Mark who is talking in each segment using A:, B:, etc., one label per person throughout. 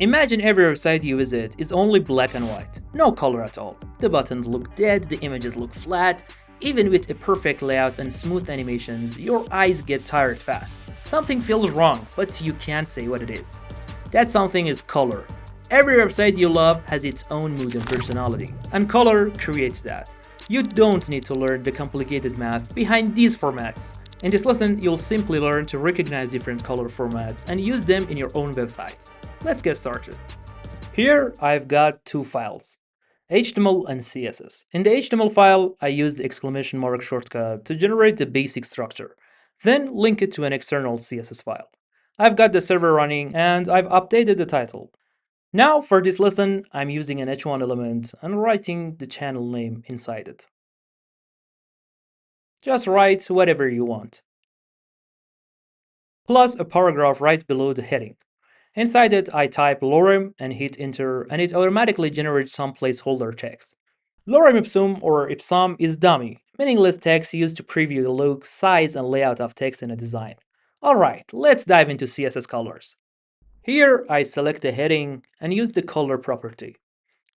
A: Imagine every website you visit is only black and white, no color at all. The buttons look dead, the images look flat. Even with a perfect layout and smooth animations, your eyes get tired fast. Something feels wrong, but you can't say what it is. That something is color. Every website you love has its own mood and personality, and color creates that. You don't need to learn the complicated math behind these formats. In this lesson, you'll simply learn to recognize different color formats and use them in your own websites. Let's get started. Here I've got two files, HTML and CSS. In the HTML file, I use the exclamation mark shortcut to generate the basic structure, then link it to an external CSS file. I've got the server running and I've updated the title. Now for this lesson, I'm using an h1 element and writing the channel name inside it. Just write whatever you want, plus a paragraph right below the heading. Inside it, I type lorem and hit enter, and it automatically generates some placeholder text. Lorem ipsum or ipsum is dummy, meaningless text used to preview the look, size, and layout of text in a design. Alright, let's dive into CSS colors. Here, I select the heading and use the color property.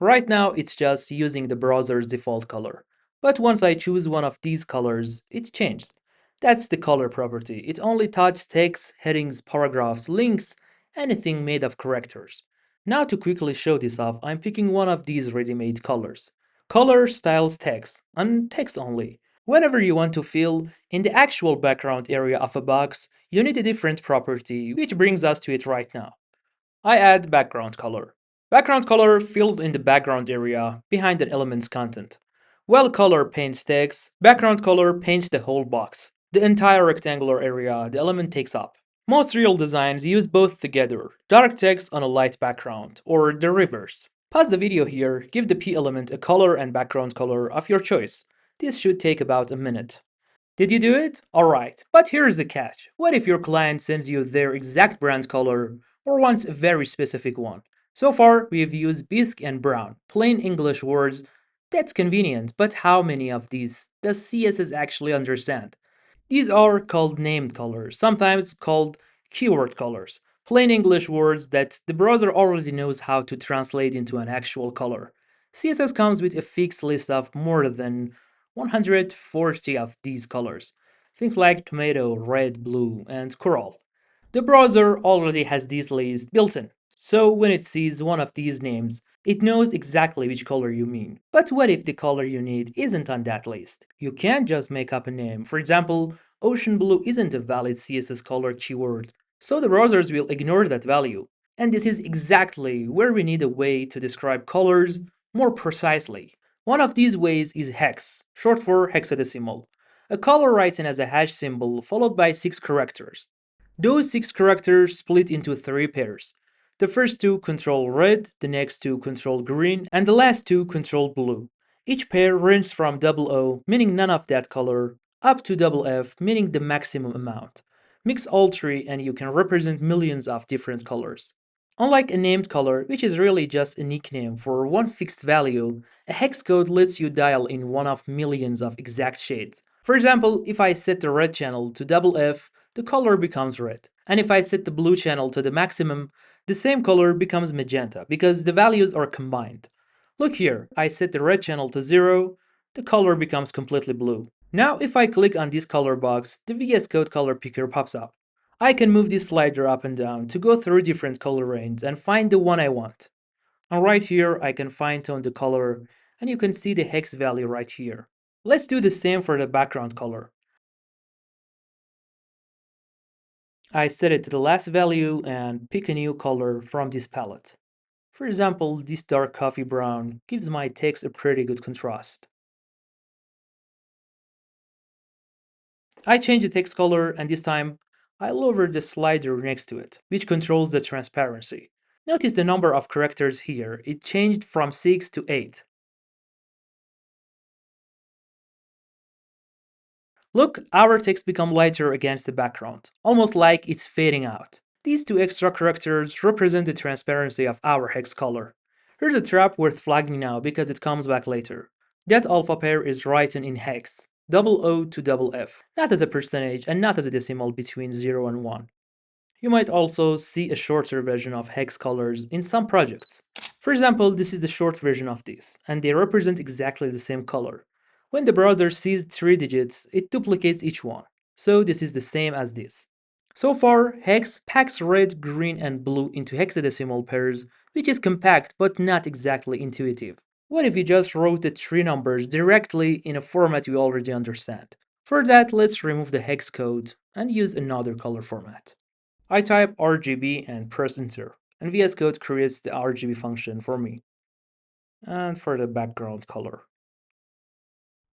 A: Right now, it's just using the browser's default color. But once I choose one of these colors, it changes. That's the color property. It only touches text, headings, paragraphs, links, anything made of characters. Now to quickly show this off, I'm picking one of these ready-made colors. Color styles text, and text only. Whenever you want to fill in the actual background area of a box, you need a different property, which brings us to it right now. I add background color. Background color fills in the background area behind an element's content. While color paints text, background color paints the whole box, the entire rectangular area the element takes up. Most real designs use both together, dark text on a light background, or the reverse. Pause the video here, give the P element a color and background color of your choice. This should take about a minute. Did you do it? Alright, but here's the catch. What if your client sends you their exact brand color or wants a very specific one? So far, we've used bisque and brown, plain English words. That's convenient, but how many of these does CSS actually understand? These are called named colors, sometimes called keyword colors, plain English words that the browser already knows how to translate into an actual color. CSS comes with a fixed list of more than 140 of these colors, things like tomato, red, blue, and coral. The browser already has these lists built in, so when it sees one of these names, it knows exactly which color you mean. But what if the color you need isn't on that list? You can't just make up a name. For example, ocean blue isn't a valid CSS color keyword, so the browsers will ignore that value. And this is exactly where we need a way to describe colors more precisely. One of these ways is HEX, short for hexadecimal, a color written as a hash symbol followed by 6 characters. Those 6 characters split into 3 pairs. The first 2 control red, the next 2 control green, and the last 2 control blue. Each pair ranges from O, meaning none of that color, up to F, meaning the maximum amount. Mix all 3 and you can represent millions of different colors. Unlike a named color, which is really just a nickname for one fixed value, a hex code lets you dial in one of millions of exact shades. For example, if I set the red channel to F, the color becomes red. And if I set the blue channel to the maximum, the same color becomes magenta because the values are combined. Look here, I set the red channel to 0, the color becomes completely blue. Now if I click on this color box, the VS Code color picker pops up. I can move this slider up and down to go through different color ranges and find the one I want. And right here, I can fine-tune the color, and you can see the hex value right here. Let's do the same for the background color. I set it to the last value and pick a new color from this palette. For example, this dark coffee brown gives my text a pretty good contrast. I change the text color and this time I lower the slider next to it, which controls the transparency. Notice the number of characters here, it changed from 6 to 8. Look, our text become lighter against the background, almost like it's fading out. These 2 extra characters represent the transparency of our hex color. Here's a trap worth flagging now because it comes back later. That alpha pair is written in hex, O to F, not as a percentage and not as a decimal between 0 and 1. You might also see a shorter version of hex colors in some projects. For example, this is the short version of this, and they represent exactly the same color. When the browser sees 3 digits, it duplicates each one. So this is the same as this. So far, hex packs red, green, and blue into hexadecimal pairs, which is compact but not exactly intuitive. What if you just wrote the 3 numbers directly in a format you already understand? For that, let's remove the hex code and use another color format. I type RGB and press enter, and VS Code creates the RGB function for me, and for the background color.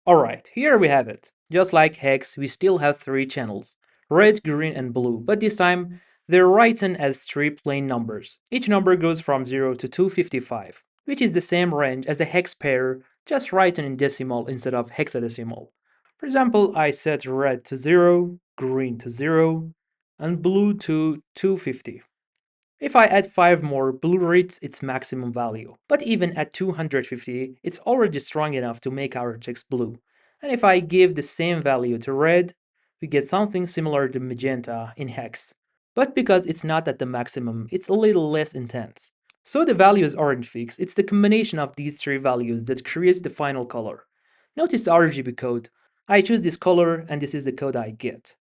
A: Alright, here we have it. Just like hex, we still have 3 channels, red, green, and blue, but this time they're written as 3 plain numbers. Each number goes from 0 to 255, which is the same range as a hex pair, just written in decimal instead of hexadecimal. For example, I set red to 0, green to 0, and blue to 250. If I add 5 more, blue reaches its maximum value. But even at 250, it's already strong enough to make our text blue. And if I give the same value to red, we get something similar to magenta in hex. But because it's not at the maximum, it's a little less intense. So the values aren't fixed, it's the combination of these 3 values that creates the final color. Notice the RGB code. I choose this color and this is the code I get.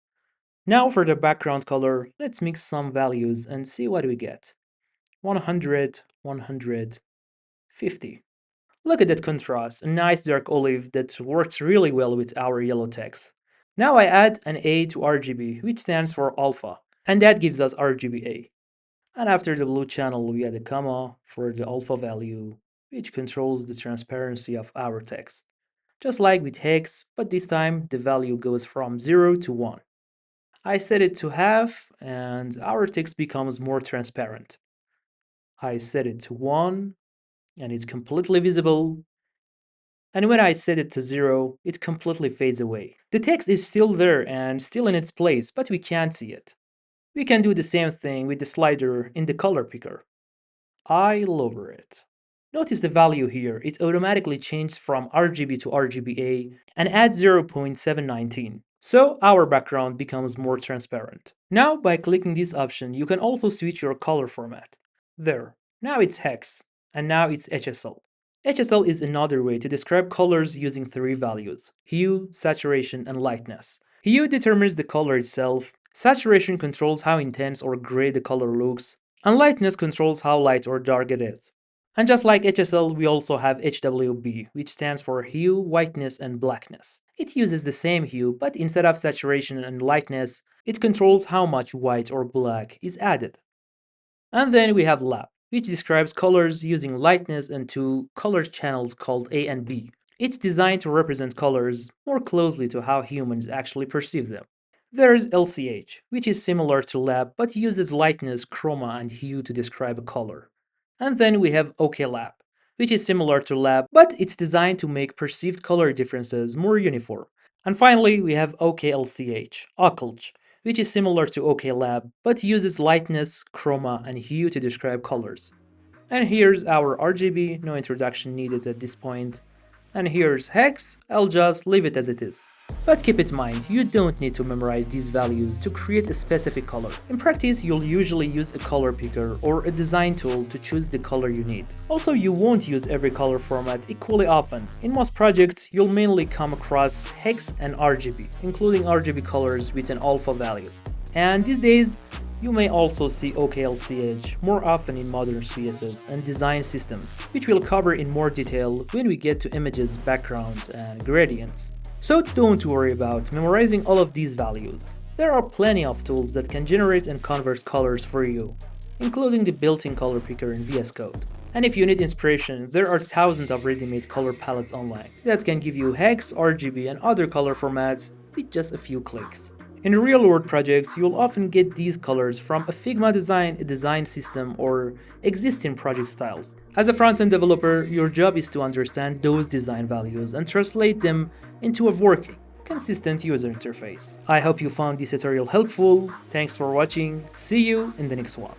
A: Now for the background color, let's mix some values and see what we get. 100, 100, 50. Look at that contrast, a nice dark olive that works really well with our yellow text. Now I add an A to RGB, which stands for alpha, and that gives us RGBA. And after the blue channel, we add a comma for the alpha value, which controls the transparency of our text. Just like with hex, but this time the value goes from 0 to 1. I set it to half and our text becomes more transparent. I set it to 1 and it's completely visible. And when I set it to 0, it completely fades away. The text is still there and still in its place, but we can't see it. We can do the same thing with the slider in the color picker. I lower it. Notice the value here, it automatically changed from RGB to RGBA and adds 0.719. So our background becomes more transparent. Now by clicking this option, you can also switch your color format. There, now it's hex, and now it's HSL. HSL is another way to describe colors using 3 values: hue, saturation, and lightness. Hue determines the color itself, saturation controls how intense or gray the color looks, and lightness controls how light or dark it is. And just like HSL, we also have HWB, which stands for hue, whiteness, and blackness. It uses the same hue, but instead of saturation and lightness, it controls how much white or black is added. And then we have lab, which describes colors using lightness and 2 color channels called A and B. It's designed to represent colors more closely to how humans actually perceive them. There's LCH, which is similar to lab but uses lightness, chroma, and hue to describe a color. And then we have OKLAB, which is similar to lab but it's designed to make perceived color differences more uniform. And finally, we have OKLCH, OKLCH, which is similar to OKLAB but uses lightness, chroma, and hue to describe colors. And here's our RGB, no introduction needed at this point. And here's hex, I'll just leave it as it is. But keep in mind, you don't need to memorize these values to create a specific color. In practice, you'll usually use a color picker or a design tool to choose the color you need. Also, you won't use every color format equally often. In most projects, you'll mainly come across hex and RGB, including RGB colors with an alpha value. And these days, you may also see OKLCH more often in modern CSS and design systems, which we'll cover in more detail when we get to images, backgrounds, and gradients. So don't worry about memorizing all of these values. There are plenty of tools that can generate and convert colors for you, including the built-in color picker in VS Code. And if you need inspiration, there are thousands of ready-made color palettes online that can give you hex, RGB, and other color formats with just a few clicks. In real-world projects, you'll often get these colors from a Figma design, a design system, or existing project styles. As a front-end developer, your job is to understand those design values and translate them into a working, consistent user interface. I hope you found this tutorial helpful. Thanks for watching. See you in the next one.